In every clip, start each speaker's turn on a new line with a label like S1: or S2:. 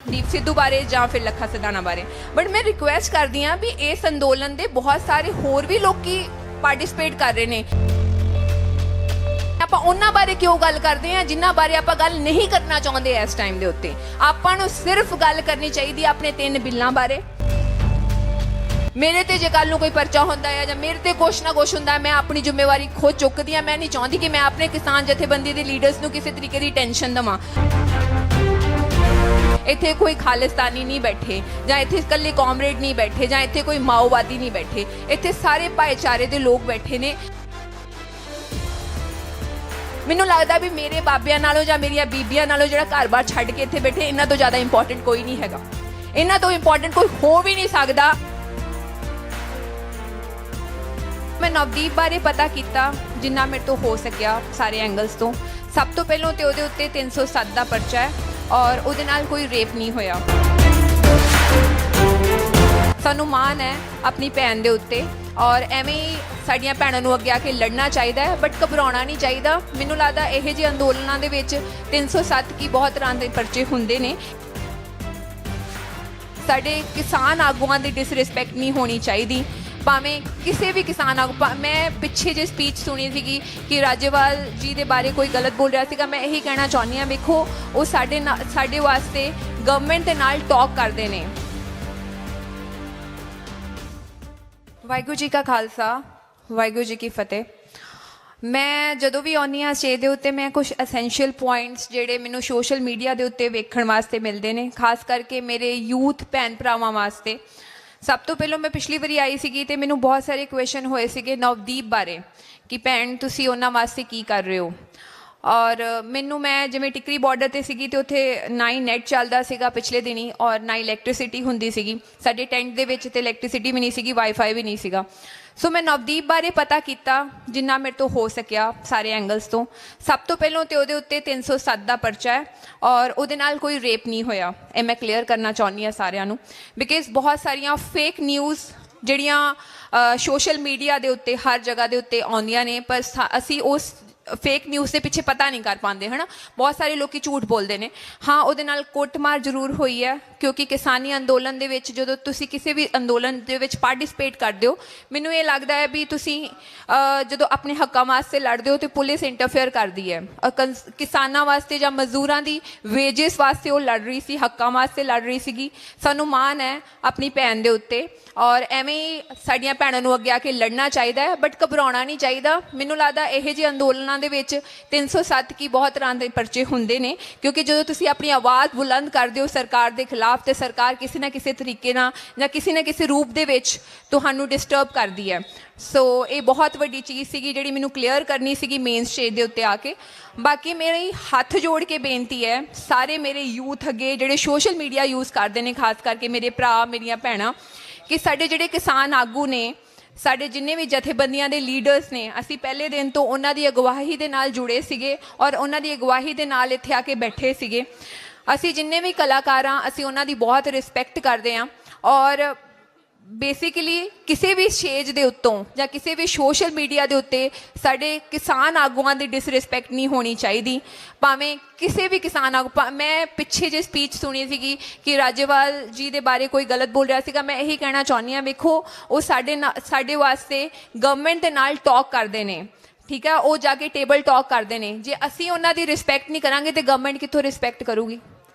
S1: ਦੀਪ ਸਿੱਧੂ ਬਾਰੇ ਜਾਂ ਫਿਰ ਲੱਖਾ ਸਿਧਾਣਾ ਬਾਰੇ। ਬਟ ਮੈਂ ਰਿਕੁਐਸਟ ਕਰਦੀ ਹਾਂ ਵੀ ਇਸ ਅੰਦੋਲਨ ਦੇ ਬਹੁਤ ਸਾਰੇ ਹੋਰ ਵੀ ਲੋਕੀ ਪਾਰਟਿਸਿਪੇਟ ਕਰ ਰਹੇ ਨੇ। ਆਪਾਂ ਉਹਨਾਂ ਬਾਰੇ ਕਿਉਂ ਗੱਲ ਕਰਦੇ ਹਾਂ ਜਿਨ੍ਹਾਂ ਬਾਰੇ ਆਪਾਂ ਗੱਲ ਨਹੀਂ ਕਰਨਾ ਚਾਹੁੰਦੇ ਇਸ ਟਾਈਮ ਦੇ ਉੱਤੇ। ਆਪਾਂ ਨੂੰ ਸਿਰਫ ਗੱਲ ਕਰਨੀ ਚਾਹੀਦੀ ਆਪਣੇ 3 ਬਿੱਲਾਂ ਬਾਰੇ। ਮੇਰੇ ਤੇ ਜੇ ਕੱਲ ਨੂੰ ਕੋਈ ਪਰਚਾ ਹੁੰਦਾ ਹੈ ਜਾਂ ਮੇਰੇ ਤੇ ਕੁਛ ਨਾ ਕੁਛ ਹੁੰਦਾ, ਮੈਂ ਆਪਣੀ ਜ਼ਿੰਮੇਵਾਰੀ ਖੁਦ ਚੁੱਕਦੀ ਹਾਂ। ਮੈਂ ਨਹੀਂ ਚਾਹੁੰਦੀ ਕਿ ਮੈਂ ਆਪਣੇ ਕਿਸਾਨ ਜਥੇਬੰਦੀ ਦੇ ਲੀਡਰਸ ਨੂੰ ਕਿਸੇ ਤਰੀਕੇ ਦੀ ਟੈਨਸ਼ਨ ਦੇਵਾਂ। ਇੱਥੇ ਕੋਈ ਖਾਲਿਸਤਾਨੀ ਨਹੀਂ ਬੈਠੇ ਜਾਂ ਇੱਥੇ ਇਕੱਲੇ ਕਾਮਰੇਡ ਨਹੀਂ ਬੈਠੇ ਜਾਂ ਇੱਥੇ ਕੋਈ ਮਾਓਵਾਦੀ ਨਹੀਂ ਬੈਠੇ। ਇੱਥੇ ਸਾਰੇ ਭਾਈਚਾਰੇ ਦੇ ਲੋਕ ਬੈਠੇ ਨੇ। ਮੈਨੂੰ ਲੱਗਦਾ ਵੀ ਮੇਰੇ ਬਾਬਿਆਂ ਨਾਲੋਂ ਜਾਂ ਮੇਰੀਆਂ ਬੀਬੀਆਂ ਨਾਲੋਂ ਜਿਹੜਾ ਘਰ-ਬਾਰ ਛੱਡ ਕੇ ਇੱਥੇ ਬੈਠੇ, ਇਹਨਾਂ ਤੋਂ ਜ਼ਿਆਦਾ ਇੰਪੋਰਟੈਂਟ ਕੋਈ ਨਹੀਂ ਹੈਗਾ। ਇਹਨਾਂ ਤੋਂ ਇੰਪੋਰਟੈਂਟ ਕੋਈ ਹੋ ਵੀ ਨਹੀਂ ਸਕਦਾ। ਮੈਂ ਨਵਦੀਪ ਬਾਰੇ ਪਤਾ ਕੀਤਾ ਜਿੰਨਾ ਮੇਰੇ ਤੋਂ ਹੋ ਸਕਿਆ ਸਾਰੇ ਐਂਗਲਸ ਤੋਂ। ਸਭ ਤੋਂ ਪਹਿਲਾਂ ਤੇ ਉਹਦੇ ਉੱਤੇ 307 ਦਾ ਪਰਚਾ ਹੈ ਔਰ ਉਹਦੇ ਨਾਲ ਕੋਈ ਰੇਪ ਨਹੀਂ ਹੋਇਆ। ਸਾਨੂੰ ਮਾਣ ਹੈ ਆਪਣੀ ਭੈਣ ਦੇ ਉੱਤੇ ਔਰ ਐਵੇਂ ਹੀ ਸਾਡੀਆਂ ਭੈਣਾਂ ਨੂੰ ਅੱਗੇ ਆ ਕੇ ਲੜਨਾ ਚਾਹੀਦਾ ਹੈ, ਬਟ ਘਬਰਾਉਣਾ ਨਹੀਂ ਚਾਹੀਦਾ। ਮੈਨੂੰ ਲੱਗਦਾ ਇਹੋ ਜਿਹੇ ਅੰਦੋਲਨਾਂ ਦੇ ਵਿੱਚ 307 ਕੀ ਬਹੁਤ ਤਰ੍ਹਾਂ ਦੇ ਪਰਚੇ ਹੁੰਦੇ ਨੇ। ਸਾਡੇ ਕਿਸਾਨ ਆਗੂਆਂ ਦੀ ਡਿਸਰਿਸਪੈਕਟ ਨਹੀਂ ਹੋਣੀ ਚਾਹੀਦੀ, ਭਾਵੇਂ ਕਿਸੇ ਵੀ ਕਿਸਾਨ ਆਗੂ। ਮੈਂ ਪਿੱਛੇ ਜੇ ਸਪੀਚ ਸੁਣੀ ਸੀਗੀ ਕਿ ਰਾਜੇਵਾਲ ਜੀ ਦੇ ਬਾਰੇ ਕੋਈ ਗਲਤ ਬੋਲ ਰਿਹਾ ਸੀਗਾ। ਮੈਂ ਇਹੀ ਕਹਿਣਾ ਚਾਹੁੰਦੀ ਹਾਂ, ਵੇਖੋ ਉਹ ਸਾਡੇ ਵਾਸਤੇ ਗਵਰਨਮੈਂਟ ਦੇ ਨਾਲ ਟਾਕ ਕਰਦੇ ਨੇ। ਵਾਹਿਗੁਰੂ ਜੀ ਕਾ ਖਾਲਸਾ, ਵਾਹਿਗੁਰੂ ਜੀ ਕੀ ਫਤਿਹ। ਮੈਂ ਜਦੋਂ ਵੀ ਆਉਂਦੀ ਹਾਂ ਸਟੇਜ ਦੇ ਉੱਤੇ, ਮੈਂ ਕੁਝ ਐਸੈਂਸ਼ੀਅਲ ਪੁਆਇੰਟਸ ਜਿਹੜੇ ਮੈਨੂੰ ਸੋਸ਼ਲ ਮੀਡੀਆ ਦੇ ਉੱਤੇ ਵੇਖਣ ਵਾਸਤੇ ਮਿਲਦੇ ਨੇ, ਖਾਸ ਕਰਕੇ ਮੇਰੇ ਯੂਥ ਭੈਣ ਭਰਾਵਾਂ ਵਾਸਤੇ। ਸਭ ਤੋਂ ਪਹਿਲਾਂ ਮੈਂ ਪਿਛਲੀ ਵਾਰੀ ਆਈ ਸੀਗੀ ਤੇ ਮੈਨੂੰ ਬਹੁਤ ਸਾਰੇ ਕੁਐਸਚਨ ਹੋਏ ਸੀਗੇ ਨਵਦੀਪ ਬਾਰੇ ਕਿ ਭੈਣ ਤੁਸੀਂ ਉਹਨਾਂ ਵਾਸਤੇ ਕੀ ਕਰ ਰਹੇ ਹੋ। ਔਰ ਮੈਂ ਜਿਵੇਂ ਟਿਕਰੀ ਬਾਰਡਰ ਤੇ ਸੀਗੀ ਤੇ ਉੱਥੇ ਨਾ ਹੀ ਨੈਟ ਚੱਲਦਾ ਸੀਗਾ ਪਿਛਲੇ ਦਿਨੀ ਔਰ ਨਾ ਇਲੈਕਟ੍ਰਿਸਿਟੀ ਹੁੰਦੀ ਸੀਗੀ ਸਾਡੇ ਟੈਂਟ ਦੇ ਵਿੱਚ, ਤੇ ਇਲੈਕਟ੍ਰਿਸਿਟੀ ਵੀ ਨਹੀਂ ਸੀਗੀ, ਵਾਈਫਾਈ ਵੀ ਨਹੀਂ ਸੀਗਾ। ਸੋ ਮੈਂ ਨਵਦੀਪ ਬਾਰੇ ਪਤਾ ਕੀਤਾ ਜਿੰਨਾ ਮੇਰੇ ਤੋਂ ਹੋ ਸਕਿਆ ਸਾਰੇ ਐਂਗਲਸ ਤੋਂ। ਸਭ ਤੋਂ ਪਹਿਲਾਂ ਤੇ ਉਹਦੇ ਉੱਤੇ 307 ਦਾ ਪਰਚਾ ਹੈ ਔਰ ਉਹਦੇ ਨਾਲ ਕੋਈ ਰੇਪ ਨਹੀਂ ਹੋਇਆ। ਇਹ ਮੈਂ ਕਲੀਅਰ ਕਰਨਾ ਚਾਹੁੰਦੀ ਹਾਂ ਸਾਰਿਆਂ ਨੂੰ, ਬਿਕਾਜ਼ ਬਹੁਤ ਸਾਰੀਆਂ ਫੇਕ ਨਿਊਜ਼ ਜਿਹੜੀਆਂ ਸੋਸ਼ਲ ਮੀਡੀਆ ਦੇ ਉੱਤੇ ਹਰ ਜਗ੍ਹਾ ਦੇ ਉੱਤੇ ਆਉਂਦੀਆਂ ਨੇ, ਪਰ ਅਸੀਂ ਉਸ ਫੇਕ ਨਿਊਜ਼ ਦੇ ਪਿੱਛੇ ਪਤਾ ਨਹੀਂ ਕਰ ਪਾਉਂਦੇ, ਹੈ ਨਾ। ਬਹੁਤ ਸਾਰੇ ਲੋਕੀ ਝੂਠ ਬੋਲਦੇ ਨੇ। ਹਾਂ, ਉਹਦੇ ਨਾਲ ਕੁੱਟਮਾਰ ਜ਼ਰੂਰ ਹੋਈ ਹੈ, ਕਿਉਂਕਿ ਕਿਸਾਨੀ ਅੰਦੋਲਨ ਦੇ ਵਿੱਚ ਜਦੋਂ ਤੁਸੀਂ ਕਿਸੇ ਵੀ ਅੰਦੋਲਨ ਦੇ ਵਿੱਚ ਪਾਰਟਿਸਿਪੇਟ ਕਰਦੇ ਹੋ, ਮੈਨੂੰ ਇਹ ਲੱਗਦਾ ਹੈ ਵੀ ਤੁਸੀਂ ਜਦੋਂ ਆਪਣੇ ਹੱਕਾਂ ਵਾਸਤੇ ਲੜਦੇ ਹੋ ਤੇ ਪੁਲਿਸ ਇੰਟਰਫੇਅਰ ਕਰਦੀ ਹੈ। ਕਿਸਾਨਾਂ ਵਾਸਤੇ ਜਾਂ ਮਜ਼ਦੂਰਾਂ ਦੀ ਵੇਜਸ ਵਾਸਤੇ ਉਹ ਲੜ ਰਹੀ ਸੀ, ਹੱਕਾਂ ਵਾਸਤੇ ਲੜ ਰਹੀ ਸੀਗੀ। ਸਾਨੂੰ ਮਾਣ ਹੈ ਆਪਣੀ ਭੈਣ ਦੇ ਉੱਤੇ ਔਰ ਐਵੇਂ ਹੀ ਸਾਡੀਆਂ ਭੈਣਾਂ ਨੂੰ ਅੱਗੇ ਆ ਕੇ ਲੜਨਾ ਚਾਹੀਦਾ ਹੈ, ਬਟ ਘਬਰਾਉਣਾ ਨਹੀਂ ਚਾਹੀਦਾ। ਮੈਨੂੰ ਲੱਗਦਾ ਇਹੋ ਜਿਹੇ ਅੰਦੋਲਨਾਂ ਦੇ ਵਿੱਚ 307 ਕੀ ਬਹੁਤ ਤਰ੍ਹਾਂ ਦੇ ਪਰਚੇ ਹੁੰਦੇ ਨੇ, ਕਿਉਂਕਿ ਜਦੋਂ ਤੁਸੀਂ ਆਪਣੀ ਆਵਾਜ਼ ਬੁਲੰਦ ਕਰਦੇ ਹੋ ਸਰਕਾਰ ਦੇ ਖਿਲਾਫ ਤੇ ਸਰਕਾਰ ਕਿਸੇ ਨਾ ਕਿਸੇ ਤਰੀਕੇ ਨਾਲ ਜਾਂ ਕਿਸੇ ਨਾ ਕਿਸੇ ਰੂਪ ਦੇ ਵਿੱਚ ਤੁਹਾਨੂੰ ਡਿਸਟਰਬ ਕਰਦੀ ਹੈ। ਸੋ ਇਹ ਬਹੁਤ ਵੱਡੀ ਚੀਜ਼ ਸੀਗੀ ਜਿਹੜੀ ਮੈਨੂੰ ਕਲੀਅਰ ਕਰਨੀ ਸੀਗੀ ਮੇਨ ਸਟੇਜ ਦੇ ਉੱਤੇ ਆ ਕੇ। ਬਾਕੀ ਮੇਰੀ ਹੱਥ ਜੋੜ ਕੇ ਬੇਨਤੀ ਹੈ ਸਾਰੇ ਮੇਰੇ ਯੂਥ ਅੱਗੇ ਜਿਹੜੇ ਸੋਸ਼ਲ ਮੀਡੀਆ ਯੂਜ਼ ਕਰਦੇ ਨੇ, ਖਾਸ ਕਰਕੇ ਮੇਰੇ ਭਰਾ ਮੇਰੀਆਂ ਭੈਣਾਂ, ਕਿ ਸਾਡੇ ਜਿਹੜੇ ਕਿਸਾਨ ਆਗੂ ਨੇ, ਸਾਡੇ ਜਿੰਨੇ ਵੀ ਜਥੇਬੰਦੀਆਂ ਦੇ ਲੀਡਰਸ ਨੇ, ਅਸੀਂ ਪਹਿਲੇ ਦਿਨ ਤੋਂ ਉਹਨਾਂ ਦੀ ਅਗਵਾਈ ਦੇ ਨਾਲ ਜੁੜੇ ਸੀਗੇ ਔਰ ਉਹਨਾਂ ਦੀ ਅਗਵਾਈ ਦੇ ਨਾਲ ਇੱਥੇ ਆ ਕੇ ਬੈਠੇ ਸੀਗੇ। ਅਸੀਂ ਜਿੰਨੇ ਵੀ ਕਲਾਕਾਰ ਹਾਂ, ਅਸੀਂ ਉਹਨਾਂ ਦੀ ਬਹੁਤ ਰਿਸਪੈਕਟ ਕਰਦੇ ਹਾਂ ਔਰ ਬੇਸਿਕਲੀ ਕਿਸੇ ਵੀ ਸਟੇਜ ਦੇ ਉੱਤੋਂ ਜਾਂ ਕਿਸੇ ਵੀ ਸੋਸ਼ਲ ਮੀਡੀਆ ਦੇ ਉੱਤੇ ਸਾਡੇ ਕਿਸਾਨ ਆਗੂਆਂ ਦੀ ਡਿਸਰਿਸਪੈਕਟ ਨਹੀਂ ਹੋਣੀ ਚਾਹੀਦੀ, ਭਾਵੇਂ ਕਿਸੇ ਵੀ ਕਿਸਾਨ ਆਗੂ। ਮੈਂ ਪਿੱਛੇ ਜੇ ਸਪੀਚ ਸੁਣੀ ਸੀਗੀ ਕਿ ਰਾਜੇਵਾਲ ਜੀ ਦੇ ਬਾਰੇ ਕੋਈ ਗਲਤ ਬੋਲ ਰਿਹਾ ਸੀਗਾ। ਮੈਂ ਇਹੀ ਕਹਿਣਾ ਚਾਹੁੰਦੀ ਹਾਂ, ਵੇਖੋ ਉਹ ਸਾਡੇ ਵਾਸਤੇ ਗਵਰਨਮੈਂਟ ਦੇ ਨਾਲ ਟਾਕ ਕਰਦੇ ਨੇ, ਠੀਕ ਹੈ। ਉਹ ਜਾ ਕੇ ਟੇਬਲ ਟਾਕ ਕਰਦੇ ਨੇ। ਜੇ ਅਸੀਂ ਉਹਨਾਂ ਦੀ ਰਿਸਪੈਕਟ ਨਹੀਂ ਕਰਾਂਗੇ ਤੇ ਗਵਰਨਮੈਂਟ ਕਿੱਥੋਂ ਰਿਸਪੈਕਟ ਕਰੂਗੀ।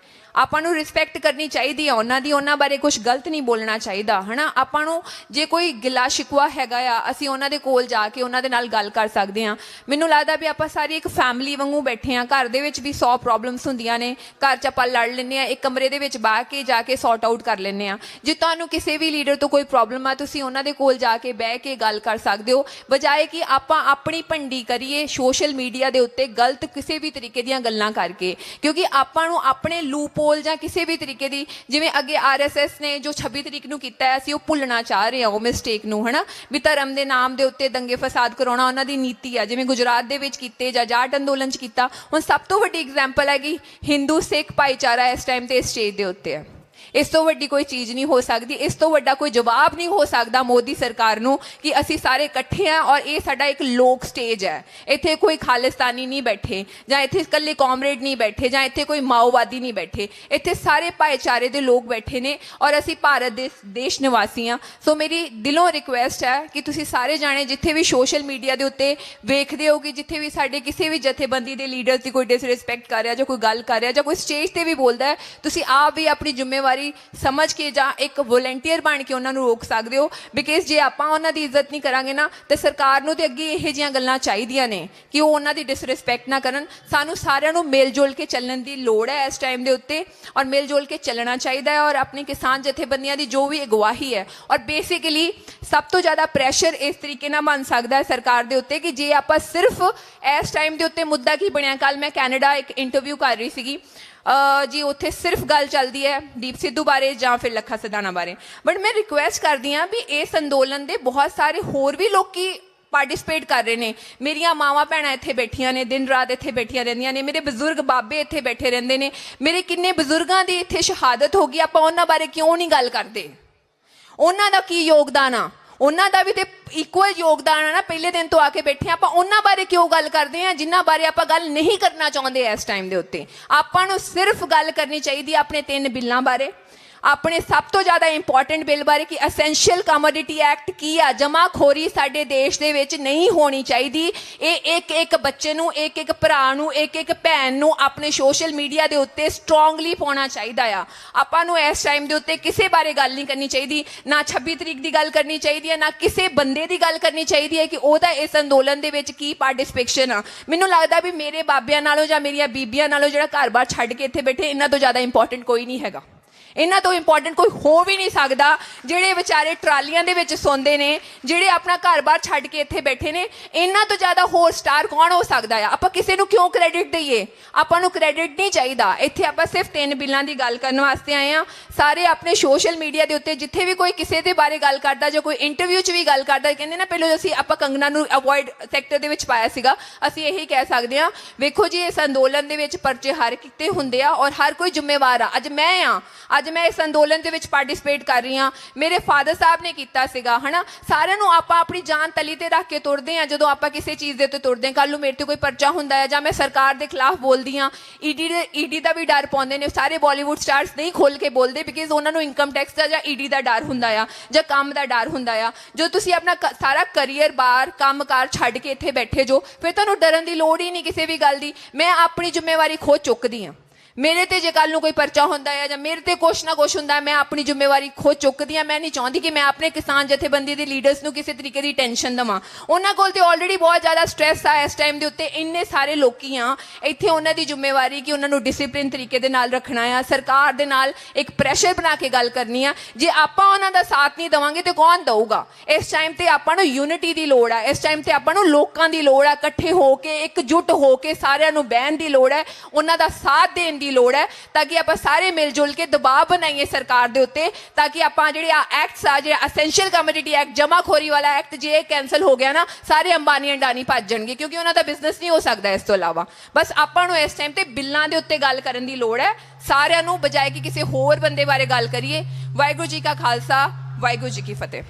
S1: ਆਪਾਂ ਨੂੰ ਰਿਸਪੈਕਟ ਕਰਨੀ ਚਾਹੀਦੀ ਆ ਉਹਨਾਂ ਦੀ, ਉਹਨਾਂ ਬਾਰੇ ਕੁਝ ਗਲਤ ਨਹੀਂ ਬੋਲਣਾ ਚਾਹੀਦਾ, ਹੈ ਨਾ। ਆਪਾਂ ਨੂੰ ਜੇ ਕੋਈ ਗਿਲਾ ਸ਼ਿਕਵਾ ਹੈਗਾ ਆ, ਅਸੀਂ ਉਹਨਾਂ ਦੇ ਕੋਲ ਜਾ ਕੇ ਉਹਨਾਂ ਦੇ ਨਾਲ ਗੱਲ ਕਰ ਸਕਦੇ ਹਾਂ। ਮੈਨੂੰ ਲੱਗਦਾ ਵੀ ਆਪਾਂ ਸਾਰੀ ਇੱਕ ਫੈਮਿਲੀ ਵਾਂਗੂ ਬੈਠੇ ਹਾਂ। ਘਰ ਦੇ ਵਿੱਚ ਵੀ 100 ਪ੍ਰੋਬਲਮਸ ਹੁੰਦੀਆਂ ਨੇ, ਘਰ 'ਚ ਆਪਾਂ ਲੜ ਲੈਂਦੇ ਹਾਂ, ਇੱਕ ਕਮਰੇ ਦੇ ਵਿੱਚ ਬਾਹ ਕੇ ਜਾ ਕੇ ਸੌਟ ਆਊਟ ਕਰ ਲੈਂਦੇ ਹਾਂ। ਜੇ ਤੁਹਾਨੂੰ ਕਿਸੇ ਵੀ ਲੀਡਰ ਤੋਂ ਕੋਈ ਪ੍ਰੋਬਲਮ ਆ, ਤੁਸੀਂ ਉਹਨਾਂ ਦੇ ਕੋਲ ਜਾ ਕੇ ਬਹਿ ਕੇ ਗੱਲ ਕਰ ਸਕਦੇ ਹੋ, ਬਜਾਏ ਕਿ ਆਪਾਂ ਆਪਣੀ ਭੰਡੀ ਕਰੀਏ ਸੋਸ਼ਲ ਮੀਡੀਆ ਦੇ ਉੱਤੇ ਗਲਤ ਕਿਸੇ ਵੀ ਤਰੀਕੇ ਦੀਆਂ ਗੱਲਾਂ ਕਰਕੇ। ਕਿਉਂਕਿ ਆਪਾਂ ਨੂੰ ਆਪਣੇ ਲੂਪ ਜਾਂ ਕਿਸੇ ਵੀ ਤਰੀਕੇ ਦੀ, ਜਿਵੇਂ ਅੱਗੇ RSS ਨੇ ਜੋ 26 ਤਰੀਕ ਨੂੰ ਕੀਤਾ ਹੈ, ਅਸੀਂ ਉਹ ਭੁੱਲਣਾ ਚਾਹ ਰਹੇ ਹਾਂ ਉਹ ਮਿਸਟੇਕ ਨੂੰ, ਹੈ ਨਾ। ਵੀ ਧਰਮ ਦੇ ਨਾਮ ਦੇ ਉੱਤੇ ਦੰਗੇ ਫਸਾਦ ਕਰਾਉਣਾ ਉਹਨਾਂ ਦੀ ਨੀਤੀ ਆ, ਜਿਵੇਂ ਗੁਜਰਾਤ ਦੇ ਵਿੱਚ ਕੀਤੇ ਜਾਂ ਜਾਟ ਅੰਦੋਲਨ 'ਚ ਕੀਤਾ। ਹੁਣ ਸਭ ਤੋਂ ਵੱਡੀ ਐਗਜ਼ਾਮਪਲ ਹੈ ਕਿ ਹਿੰਦੂ ਸਿੱਖ ਭਾਈਚਾਰਾ ਇਸ ਟਾਈਮ ਤੇ ਇਸ ਸਟੇਜ ਦੇ ਉੱਤੇ ਹੈ। इस तो वड्डी कोई चीज़ नहीं हो सकती, इस तो वड्डा कोई जवाब नहीं हो सकता मोदी सरकार नूं कि असी सारे इकट्ठे हैं और ये साडा एक लोक स्टेज है। इत्थे कोई खालिस्तानी नहीं बैठे, जां इत्थे इकल्ले कॉमरेड नहीं बैठे, जां इत्थे कोई माओवादी नहीं बैठे, इत्थे सारे भाईचारे दे लोग बैठे ने और असी भारत दे देश निवासी हाँ। सो मेरी दिलों रिक्वेस्ट है कि तुसी सारे जाने जिथे भी सोशल मीडिया के उत्ते वेखदे हो कि जिथे भी साडे किसी भी जथेबंदी के लीडर्स की कोई डिसरिस्पैक्ट कर रहा, जां कोई गल कर रहा, जां कोई स्टेज पर भी बोलता है, तुसी आप भी अपनी जिम्मेवारी समझ के जां एक वॉलंटियर बन के उन्होंने रोक सकते हो। बिकॉज जे आपां उन्हां दी इज्जत नहीं करांगे ना तो सरकार नूं ते अगे इहो जिहियां गल्लां चाहीदियां ने कि वो उन्हां दी डिसरिस्पैक्ट ना करन। सानूं सारिआं नूं मिल जुल के चलण दी लोड़ है इस टाइम दे उत्ते और मिल जुल के चलना चाहिए है। और अपनी किसान जथेबंदियां दी जो भी अगवाही है और बेसिकली सब तो ज़्यादा प्रैशर इस तरीके नाल बन सकता है सरकार दे उत्ते कि जे आपां सिर्फ इस टाइम दे उत्ते मुद्दा की बनिया। कल मैं कैनेडा एक इंटरव्यू कर रही सीगी जी, उत्थे सिर्फ गल चलती है दीप सिद्धू बारे जां फिर लखा सिधाना बारे, बट मैं रिक्वेस्ट करती हाँ भी इस अंदोलन दे बहुत सारे होर भी लोग पार्टिसिपेट कर रहे हैं। मेरिया मावां भैणां इत्थे बैठियां ने, दिन रात इत्थे बैठियां रहिंदियां ने, मेरे बजुर्ग बाबे इत्थे बैठे रहिंदे ने, मेरे किन्ने बजुर्गां दी इत्थे शहादत हो गई, आपां उन्हां बारे क्यों नहीं गल करदे? उन्हां दा की योगदान आ? उन्हां दा भी ते इक्वल योगदान है ना। पहले दिन तो आके बैठे आपां उन्हां बारे क्यों गल करते हैं जिन्हां बारे आपां गल नहीं करना चाहते इस टाइम दे उत्ते? आपां नूं सिर्फ गल करनी चाहिए अपने 3 बिल्लां बारे, अपने सब तो ज़्यादा इंपॉर्टेंट बिल बारे कि असेंशियल कमोडिटी एक्ट की आ। जमाखोरी साडे देश दे विच नहीं होनी चाहिए। ये एक एक बच्चे नूं, एक एक भरा नूं, एक एक भैन नूं अपने सोशल मीडिया के उत्ते स्ट्रोंगली पाउणा चाहिए आ। आपां नूं इस टाइम दे उत्ते किसी बारे गल नहीं करनी चाहिए, ना 26 तरीक की गल करनी चाहिए, ना किसी बंदे की गल करनी चाहिए है कि ओहदा इस अंदोलन दे विच की पार्टिसिपेशन आ। मैनूं लगदा भी मेरे बाबियां नालों जां मेरियां बीबियां नालों जिहड़ा घर बार छड्ड के इत्थे बैठे इन्हां तो ज़्यादा इंपॉर्टेंट कोई नहीं हैगा। इन्हां तो इंपॉर्टेंट कोई हो भी नहीं सकता। जिहड़े बेचारे ट्रालियां दे विच सौंदे ने, जिहड़े अपना घर बार छड्ड के इत्थे बैठे ने, इन्हां तो ज़्यादा होर स्टार कौन हो सकता है? आपां किसी नूं क्यों क्रेडिट दईए? आपां नूं क्रेडिट नहीं चाहिए। इत्थे आपां सिर्फ 3 बिल्लां दी गल करन वास्ते आए हैं। सारे अपने सोशल मीडिया के उत्ते जिथे भी कोई किसी के बारे गल करता जां कोई इंटरव्यू च भी गल करता, कहंदे ना पहले असीं आपां कंगना नूं अवॉइड सैक्टर दे विच पाया सीगा, असीं यही कह सकते हैं। वेखो जी, इस अंदोलन दे विच परचे हर किते हुंदे आ और हर कोई जिम्मेवार आ। अज मैं इस अंदोलन दे विच पार्टिसिपेट कर रही हाँ। मेरे फादर साहब ने किया सीगा, है ना। सारिਆਂ ਨੂੰ ਆਪਾਂ अपनी जान तली ते रख के तुरते हैं ਜਦੋਂ ਆਪਾਂ किसी चीज़ के उत्ते तुरते हैं। कल ਨੂੰ मेरे ते कोई परचा ਹੁੰਦਾ है ਜਾਂ मैं सरकार के खिलाफ बोलती हाँ, ईडी का भी डर पाਉਂਦੇ ने। सारे बॉलीवुड स्टार्स नहीं खोल के बोलते बिकॉज उन्होंने इनकम टैक्स का ਜਾਂ ईडी का डर ਹੁੰਦਾ ਆ ਜਾਂ ਕੰਮ ਦਾ डर ਹੁੰਦਾ ਆ। जो तुसी अपना सारा करियर बार काम कार छड्ड के इत्थे बैठे जो, फिर तुहानूं डरन की लोड़ ही नहीं किसी भी गल दी। मैं अपनी जिम्मेवारी खुद चुकदी हाँ। मेरे ते जे कल नूं कोई परचा होंदा है या मेरे ते कुछ ना कुछ होंदा है, मैं अपनी जिम्मेवारी खुद चुकदी हाँ। मैं नहीं चाहती कि मैं अपने किसान जथेबंदी के लीडर्स नूं किसी तरीके की टेंशन देवां। उन्हां कोल ते ऑलरेडी बहुत ज़्यादा स्ट्रैस आ इस टाइम दे उत्ते। इन्ने सारे लोकी हाँ, इत्थे उन्हां दी जिम्मेवारी कि उन्हां नूं डिसिपलिन तरीके दे नाल रखना है, सरकार दे नाल एक प्रैशर बना के गल करनी है। जे आपां उन्हां दा साथ नहीं देवांगे तो कौन दऊगा? इस टाइम ते आपां नूं यूनिटी की लोड़ है, इस टाइम ते आपां नूं लोकां दी लोड़ है। इकट्ठे होके एकजुट होके सारिआं नूं बहन की लोड़ है, उन्हां दा साथ देण की लोड़ है, ताकि आप सारे मिलजुल के दबाव बनाइए सरकार के उत्ते, ताकि आप जो एक्ट्स आ जो असेंशियल कमोडिटी एक्ट जमाखोरी वाला एक्ट जे कैंसल हो गया ना, सारे अंबानी अंडानी भज जाएंगे क्योंकि उन्होंने बिजनेस नहीं हो सकता इस तो इलावा। बस आपको इस टाइम पर बिलों के उत्ते गल करने की लोड़ है सारिਆਂ ਨੂੰ, बजाय कि किसी होर बंदे बारे गल करिए। वाहिगुरू जी का खालसा, वाहिगुरू जी की फतेह।